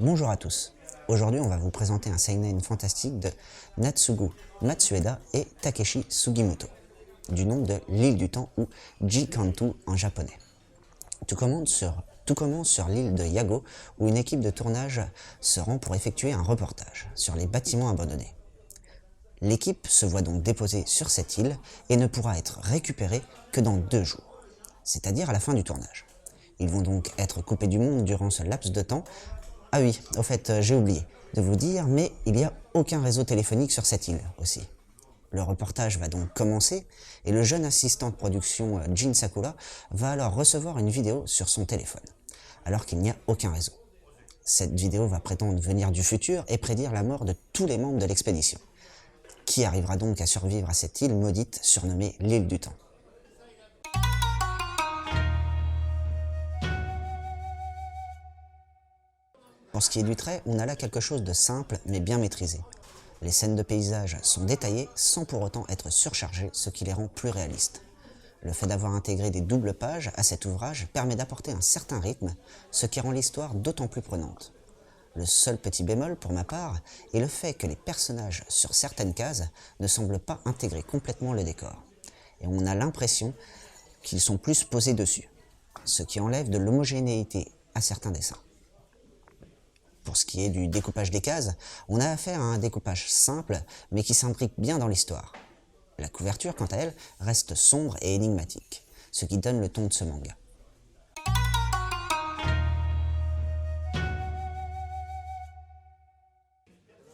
Bonjour à tous. Aujourd'hui, on va vous présenter un seinen fantastique de Natsugu Matsueda et Takeshi Sugimoto, du nom de l'île du temps ou Jikantu en japonais. Tout commence sur l'île de Yago, où une équipe de tournage se rend pour effectuer un reportage sur les bâtiments abandonnés. L'équipe se voit donc déposée sur cette île et ne pourra être récupérée que dans 2 jours, c'est-à-dire à la fin du tournage. Ils vont donc être coupés du monde durant ce laps de temps. Ah oui, au fait, j'ai oublié de vous dire, mais il n'y a aucun réseau téléphonique sur cette île aussi. Le reportage va donc commencer et le jeune assistant de production Jin Sakura va alors recevoir une vidéo sur son téléphone, alors qu'il n'y a aucun réseau. Cette vidéo va prétendre venir du futur et prédire la mort de tous les membres de l'expédition. Qui arrivera donc à survivre à cette île maudite surnommée l'île du temps? Pour ce qui est du trait, on a là quelque chose de simple mais bien maîtrisé. Les scènes de paysage sont détaillées sans pour autant être surchargées, ce qui les rend plus réalistes. Le fait d'avoir intégré des doubles pages à cet ouvrage permet d'apporter un certain rythme, ce qui rend l'histoire d'autant plus prenante. Le seul petit bémol pour ma part est le fait que les personnages sur certaines cases ne semblent pas intégrer complètement le décor, et on a l'impression qu'ils sont plus posés dessus, ce qui enlève de l'homogénéité à certains dessins. Pour ce qui est du découpage des cases, on a affaire à un découpage simple, mais qui s'imbrique bien dans l'histoire. La couverture, quant à elle, reste sombre et énigmatique, ce qui donne le ton de ce manga.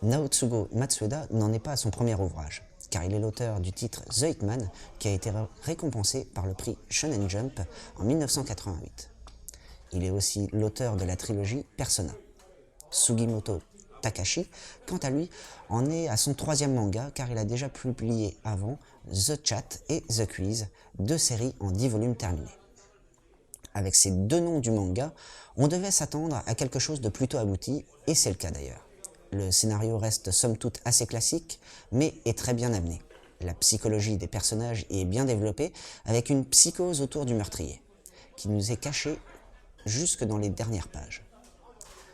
Natsugu Matsueda n'en est pas à son premier ouvrage, car il est l'auteur du titre The Hitman, qui a été récompensé par le prix Shonen Jump en 1988. Il est aussi l'auteur de la trilogie Persona. Sugimoto Takashi, quant à lui, en est à son 3e manga car il a déjà publié avant The Chat et The Quiz, 2 séries en 10 volumes terminés. Avec ces 2 noms du manga, on devait s'attendre à quelque chose de plutôt abouti, et c'est le cas d'ailleurs. Le scénario reste somme toute assez classique, mais est très bien amené. La psychologie des personnages y est bien développée, avec une psychose autour du meurtrier, qui nous est cachée jusque dans les dernières pages.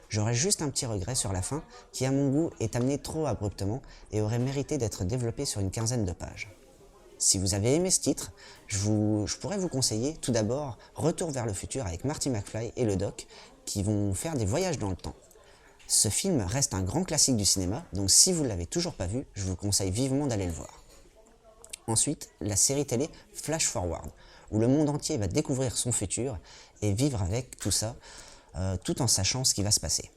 J'aurais juste un petit regret sur la fin, qui à mon goût est amené trop abruptement et aurait mérité d'être développé sur une 15aine de pages. Si vous avez aimé ce titre, je pourrais vous conseiller tout d'abord Retour vers le futur avec Marty McFly et le Doc, qui vont faire des voyages dans le temps. Ce film reste un grand classique du cinéma, donc si vous ne l'avez toujours pas vu, je vous conseille vivement d'aller le voir. Ensuite, la série télé Flash Forward, où le monde entier va découvrir son futur et vivre avec tout ça, tout en sachant ce qui va se passer.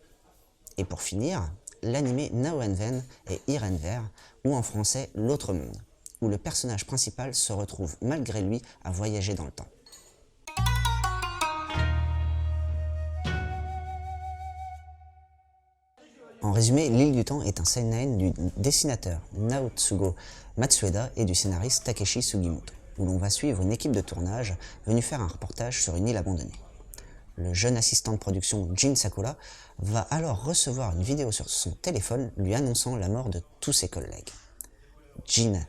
Et pour finir, l'animé Now and Then et Here and There, ou en français L'autre monde, où le personnage principal se retrouve malgré lui à voyager dans le temps. En résumé, l'île du temps est un seinen du dessinateur Natsugu Matsueda et du scénariste Takeshi Sugimoto, où l'on va suivre une équipe de tournage venue faire un reportage sur une île abandonnée. Le jeune assistant de production Jin Sakura va alors recevoir une vidéo sur son téléphone lui annonçant la mort de tous ses collègues. Jin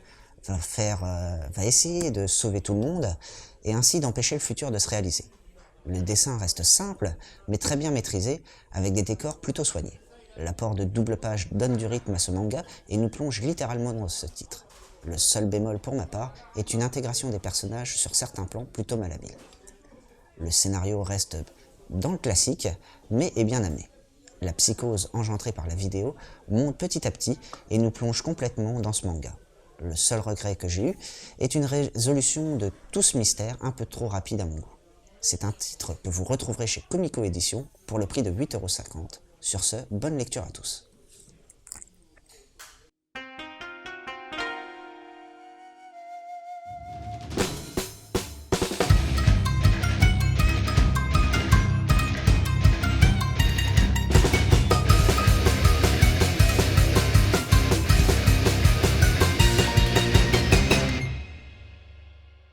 va essayer de sauver tout le monde et ainsi d'empêcher le futur de se réaliser. Le dessin reste simple mais très bien maîtrisé avec des décors plutôt soignés. L'apport de double page donne du rythme à ce manga et nous plonge littéralement dans ce titre. Le seul bémol pour ma part est une intégration des personnages sur certains plans plutôt malhabiles. Le scénario reste dans le classique, mais est bien amené. La psychose engendrée par la vidéo monte petit à petit et nous plonge complètement dans ce manga. Le seul regret que j'ai eu est une résolution de tout ce mystère un peu trop rapide à mon goût. C'est un titre que vous retrouverez chez Comico Édition pour le prix de 8,50 €. Sur ce, bonne lecture à tous.